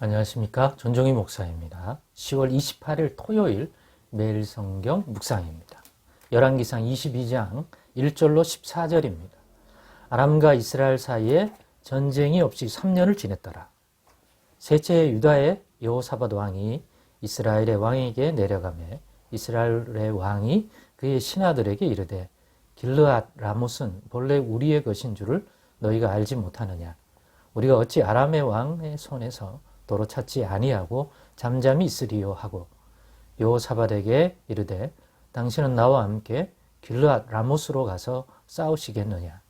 안녕하십니까. 전종희 목사입니다. 10월 28일 토요일 매일 성경 묵상입니다. 열왕기상 22장 1절로 14절입니다. 아람과 이스라엘 사이에 전쟁이 없이 3년을 지냈더라. 셋째 유다의 여호사밧 왕이 이스라엘의 왕에게 내려가매 이스라엘의 왕이 그의 신하들에게 이르되 길르앗 라못은 본래 우리의 것인 줄을 너희가 알지 못하느냐. 우리가 어찌 아람의 왕의 손에서 도로 찾지 아니하고 잠잠히 있으리요 하고 여호사밧에게 이르되 당신은 나와 함께 길르앗 라못으로 가서 싸우시겠느냐.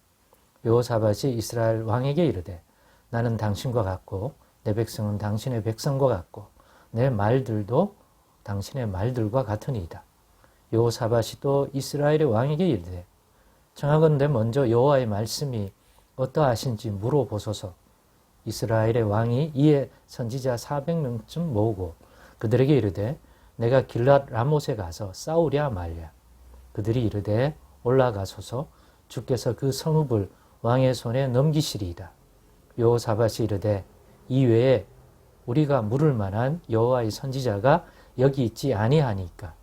여호사밧이 이스라엘 왕에게 이르되 나는 당신과 같고 내 백성은 당신의 백성과 같고 내 말들도 당신의 말들과 같으니이다. 여호사밧이 또 이스라엘의 왕에게 이르되 청하건대 먼저 여호와의 말씀이 어떠하신지 물어보소서. 이스라엘의 왕이 이에 선지자 400명쯤 모으고 그들에게 이르되 내가 길앗 라못에 가서 싸우랴 말랴. 그들이 이르되 올라가소서. 주께서 그 성읍을 왕의 손에 넘기시리이다. 여호사밧이 이르되 이외에 우리가 물을 만한 여호와의 선지자가 여기 있지 아니하니까.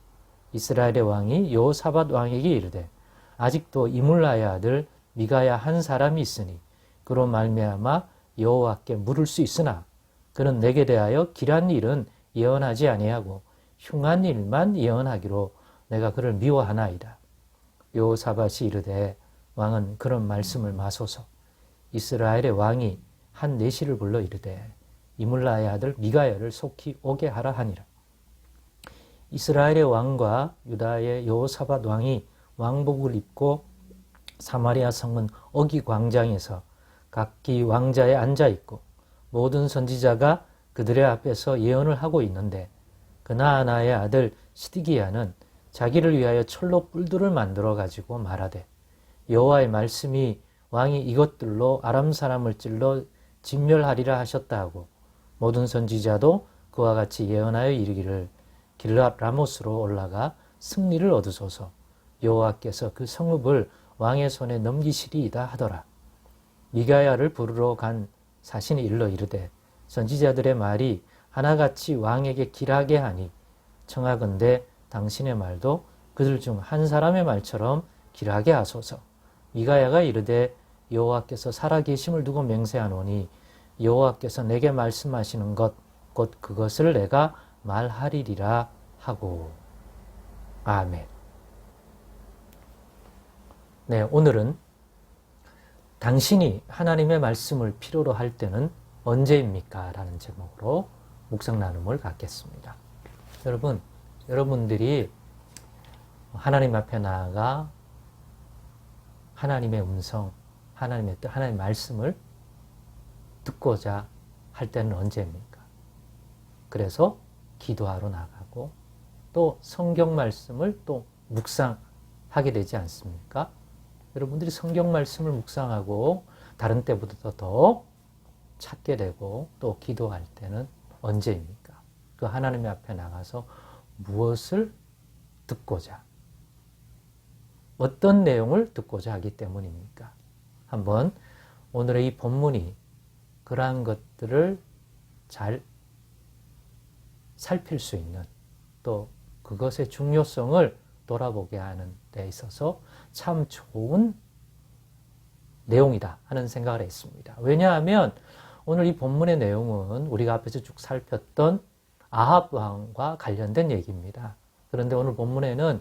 이스라엘의 왕이 여호사밧 왕에게 이르되 아직도 이물라의 아들 미가야 한 사람이 있으니 그로 말미암아 여호와께 물을 수 있으나 그는 내게 대하여 길한 일은 예언하지 아니하고 흉한 일만 예언하기로 내가 그를 미워하나이다. 여호사밧이 이르되 왕은 그런 말씀을 마소서. 이스라엘의 왕이 한 내시를 불러 이르되 이물라의 아들 미가야를 속히 오게 하라 하니라. 이스라엘의 왕과 유다의 여호사밧 왕이 왕복을 입고 사마리아 성문 어기 광장에서 각기 왕자에 앉아있고 모든 선지자가 그들의 앞에서 예언을 하고 있는데 그나아나의 아들 시드기야는 자기를 위하여 철로 뿔들을 만들어 가지고 말하되 여호와의 말씀이 왕이 이것들로 아람 사람을 찔러 진멸하리라 하셨다 하고 모든 선지자도 그와 같이 예언하여 이르기를 길앗 라못으로 올라가 승리를 얻으소서. 여호와께서 그 성읍을 왕의 손에 넘기시리이다 하더라. 미가야를 부르러 간 사신이 일러 이르되 선지자들의 말이 하나같이 왕에게 길하게 하니 청하건대 당신의 말도 그들 중 한 사람의 말처럼 길하게 하소서. 미가야가 이르되 여호와께서 살아계심을 두고 맹세하노니 여호와께서 내게 말씀하시는 것 곧 그것을 내가 말하리리라 하고. 아멘. 네, 오늘은 당신이 하나님의 말씀을 필요로 할 때는 언제입니까? 라는 제목으로 묵상 나눔을 갖겠습니다. 여러분들이 하나님 앞에 나아가 하나님의 음성, 하나님의 뜻, 하나님의 말씀을 듣고자 할 때는 언제입니까? 그래서 기도하러 나가고 또 성경 말씀을 또 묵상하게 되지 않습니까? 여러분들이 성경 말씀을 묵상하고 다른 때보다 더 찾게 되고 또 기도할 때는 언제입니까? 그 하나님의 앞에 나가서 무엇을 듣고자, 어떤 내용을 듣고자 하기 때문입니까? 한번 오늘의 이 본문이 그러한 것들을 잘 살필 수 있는 또 그것의 중요성을 돌아보게 하는 데 있어서 참 좋은 내용이다 하는 생각을 했습니다. 왜냐하면 오늘 이 본문의 내용은 우리가 앞에서 쭉 살폈던 아합 왕과 관련된 얘기입니다. 그런데 오늘 본문에는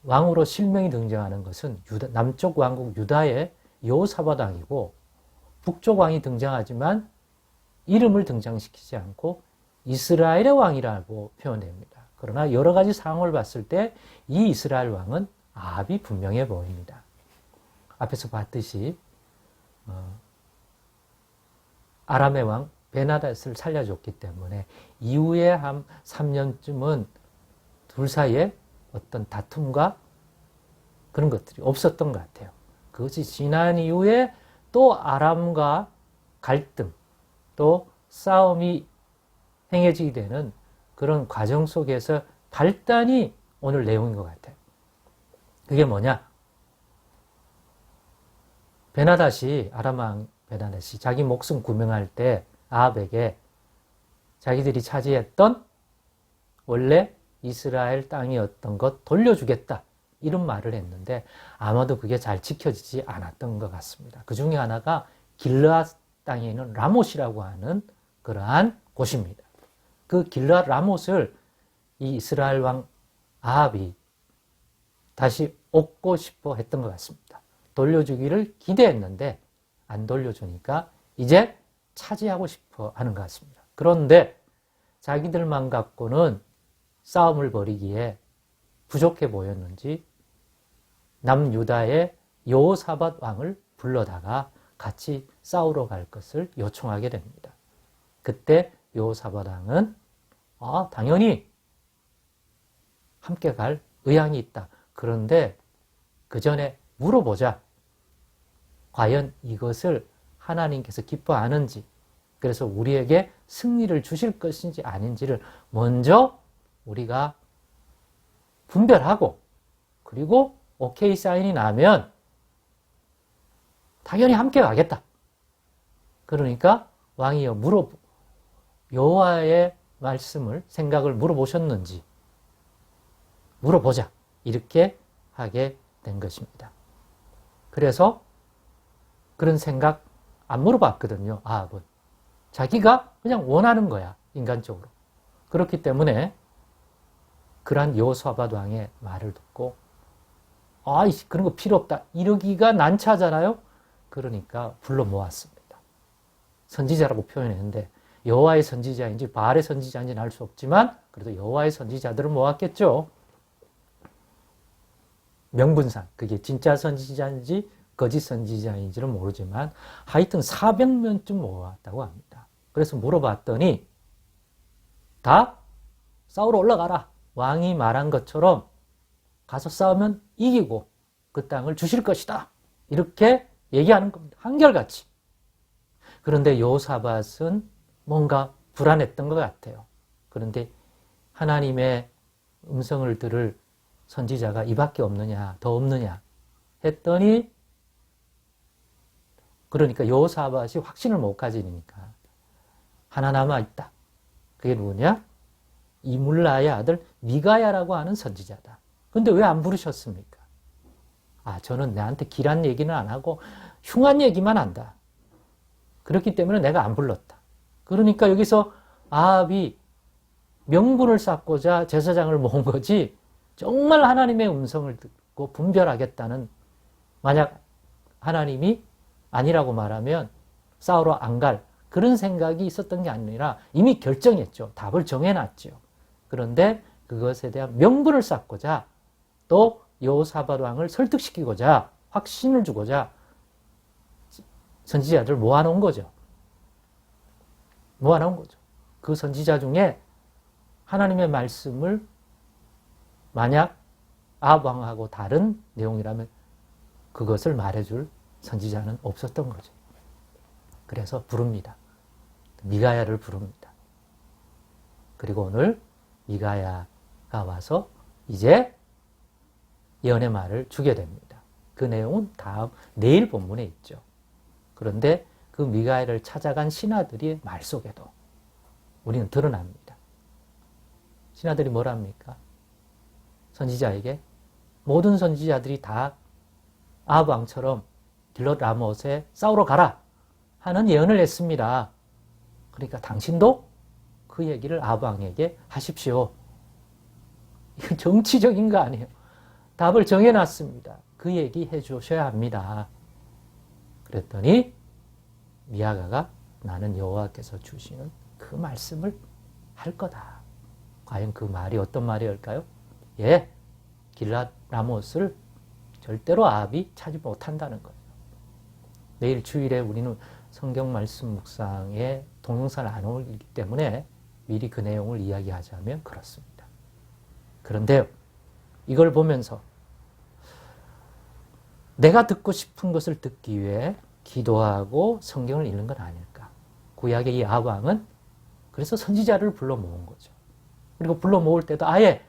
왕으로 실명이 등장하는 것은 남쪽 왕국 유다의 여호사밧 왕이고 북쪽 왕이 등장하지만 이름을 등장시키지 않고 이스라엘의 왕이라고 표현됩니다. 그러나 여러 가지 상황을 봤을 때 이 이스라엘 왕은 아합이 분명해 보입니다. 앞에서 봤듯이 아람의 왕 베나닷을 살려줬기 때문에 이후에 한 3년쯤은 둘 사이에 어떤 다툼과 그런 것들이 없었던 것 같아요. 그것이 지난 이후에 또 아람과 갈등, 또 싸움이 행해지게 되는 그런 과정 속에서 발단이 오늘 내용인 것 같아요. 그게 뭐냐? 베나닷이 아람 왕 베나닷이 자기 목숨 구명할 때 아합에게 자기들이 차지했던 원래 이스라엘 땅이었던 것 돌려주겠다. 이런 말을 했는데 아마도 그게 잘 지켜지지 않았던 것 같습니다. 그 중에 하나가 길르앗 땅에 있는 라못이라고 하는 그러한 곳입니다. 그 길르앗 라못을 이 이스라엘 왕 아합이 다시 얻고 싶어 했던 것 같습니다. 돌려주기를 기대했는데 안 돌려주니까 이제 차지하고 싶어 하는 것 같습니다. 그런데 자기들만 갖고는 싸움을 벌이기에 부족해 보였는지 남유다의 여호사밧 왕을 불러다가 같이 싸우러 갈 것을 요청하게 됩니다. 그때 여호사밧 왕은 당연히 함께 갈 의향이 있다. 그런데 그 전에 물어보자. 과연 이것을 하나님께서 기뻐하는지, 그래서 우리에게 승리를 주실 것인지 아닌지를 먼저 우리가 분별하고, 그리고 오케이 사인이 나면 당연히 함께 가겠다. 그러니까 왕이여 여호와의 말씀을, 생각을 물어보셨는지 물어보자. 이렇게 하게 된 것입니다. 그래서 그런 생각 안 물어봤거든요. 아합은. 자기가 그냥 원하는 거야. 인간적으로. 그렇기 때문에 그러한 여호사밧 왕의 말을 듣고 그런 거 필요 없다. 이러기가 난처하잖아요. 그러니까 불러 모았습니다. 선지자라고 표현했는데 여호와의 선지자인지 바알의 선지자인지는 알 수 없지만 그래도 여호와의 선지자들을 모았겠죠. 명분상 그게 진짜 선지자인지 거짓 선지자인지는 모르지만 하여튼 400명쯤 모았다고 합니다. 그래서 물어봤더니 다 싸우러 올라가라. 왕이 말한 것처럼 가서 싸우면 이기고 그 땅을 주실 것이다. 이렇게 얘기하는 겁니다. 한결같이. 그런데 여호사밧은 뭔가 불안했던 것 같아요. 그런데 하나님의 음성을 들을 선지자가 이밖에 없느냐, 더 없느냐 했더니 그러니까 여호사밧이 확신을 못 가지니까 하나 남아있다. 그게 누구냐? 이물라의 아들 미가야라고 하는 선지자다. 근데 왜 안 부르셨습니까? 저는 내한테 길한 얘기는 안 하고 흉한 얘기만 한다. 그렇기 때문에 내가 안 불렀다. 그러니까 여기서 아합이 명분을 쌓고자 제사장을 모은 거지 정말 하나님의 음성을 듣고 분별하겠다는, 만약 하나님이 아니라고 말하면 싸우러 안 갈 그런 생각이 있었던 게 아니라 이미 결정했죠. 답을 정해놨죠. 그런데 그것에 대한 명분을 쌓고자 또 여호사밧 왕을 설득시키고자 확신을 주고자 선지자들 모아놓은 거죠. 모아놓은 거죠. 그 선지자 중에 하나님의 말씀을 만약 아합 왕하고 다른 내용이라면 그것을 말해줄 선지자는 없었던 거죠. 그래서 부릅니다. 미가야를 부릅니다. 그리고 오늘 미가야가 와서 이제 예언의 말을 주게 됩니다. 그 내용은 내일 본문에 있죠. 그런데 그 미가야를 찾아간 신하들의 말 속에도 우리는 드러납니다. 신하들이 뭐랍니까? 선지자에게 모든 선지자들이 다 아합 왕처럼 길롯 라못에 싸우러 가라 하는 예언을 했습니다. 그러니까 당신도 그 얘기를 아합 왕에게 하십시오. 이건 정치적인 거 아니에요. 답을 정해놨습니다. 그 얘기 해주셔야 합니다. 그랬더니 미아가가 나는 여호와께서 주시는 그 말씀을 할 거다. 과연 그 말이 어떤 말이었을까요? 길랏 라못을 절대로 아합이 차지 못한다는 거예요. 내일 주일에 우리는 성경 말씀 묵상에 동영상을 안 올리기 때문에 미리 그 내용을 이야기하자면 그렇습니다. 그런데 이걸 보면서 내가 듣고 싶은 것을 듣기 위해 기도하고 성경을 읽는 건 아닐까. 구약의 이 아합 왕은 그래서 선지자를 불러 모은 거죠. 그리고 불러 모을 때도 아예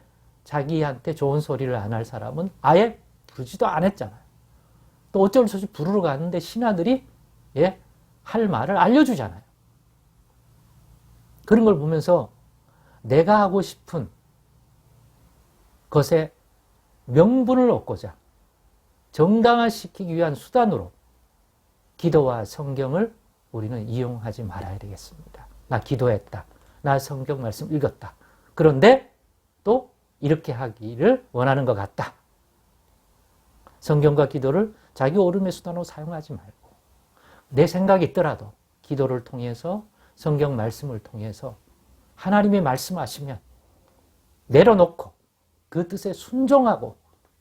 자기한테 좋은 소리를 안 할 사람은 아예 부르지도 않았잖아요. 또 어쩔 수 없이 부르러 가는데 신하들이 할 말을 알려주잖아요. 그런 걸 보면서 내가 하고 싶은 것에 명분을 얻고자 정당화시키기 위한 수단으로 기도와 성경을 우리는 이용하지 말아야 되겠습니다. 나 기도했다. 나 성경 말씀 읽었다. 그런데 또 이렇게 하기를 원하는 것 같다. 성경과 기도를 자기 오름의 수단으로 사용하지 말고 내 생각이 있더라도 기도를 통해서 성경 말씀을 통해서 하나님이 말씀하시면 내려놓고 그 뜻에 순종하고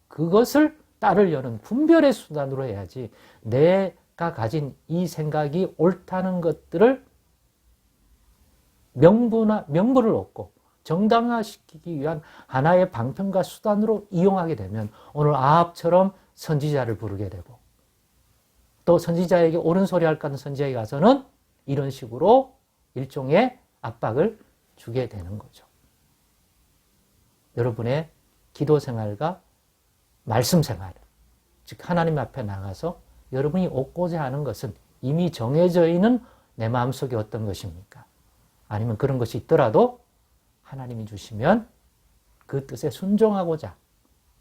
그것을 따르려는 분별의 수단으로 해야지 내가 가진 이 생각이 옳다는 것들을 명분을 얻고 정당화시키기 위한 하나의 방편과 수단으로 이용하게 되면 오늘 아합처럼 선지자를 부르게 되고 또 선지자에게 옳은 소리 할까 하는 선지자에게 가서는 이런 식으로 일종의 압박을 주게 되는 거죠. 여러분의 기도 생활과 말씀 생활, 즉 하나님 앞에 나가서 여러분이 얻고자 하는 것은 이미 정해져 있는 내 마음속에 어떤 것입니까? 아니면 그런 것이 있더라도 하나님이 주시면 그 뜻에 순종하고자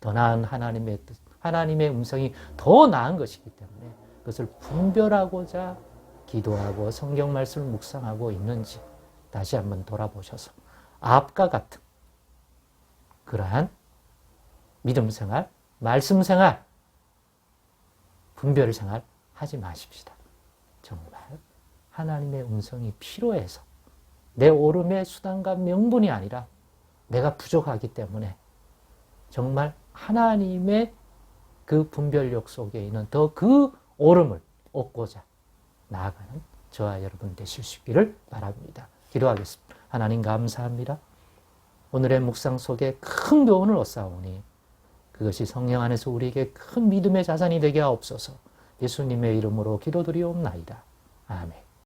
더 나은 하나님의 뜻, 하나님의 음성이 더 나은 것이기 때문에 그것을 분별하고자 기도하고 성경 말씀을 묵상하고 있는지 다시 한번 돌아보셔서 아합과 같은 그러한 믿음 생활, 말씀 생활, 분별 생활 하지 마십시다. 정말 하나님의 음성이 필요해서 내 오름의 수단과 명분이 아니라 내가 부족하기 때문에 정말 하나님의 그 분별력 속에 있는 더 그 오름을 얻고자 나아가는 저와 여러분 되실 수 있기를 바랍니다. 기도하겠습니다. 하나님 감사합니다. 오늘의 묵상 속에 큰 교훈을 얻사오니 그것이 성령 안에서 우리에게 큰 믿음의 자산이 되게 하옵소서. 예수님의 이름으로 기도드리옵나이다. 아멘.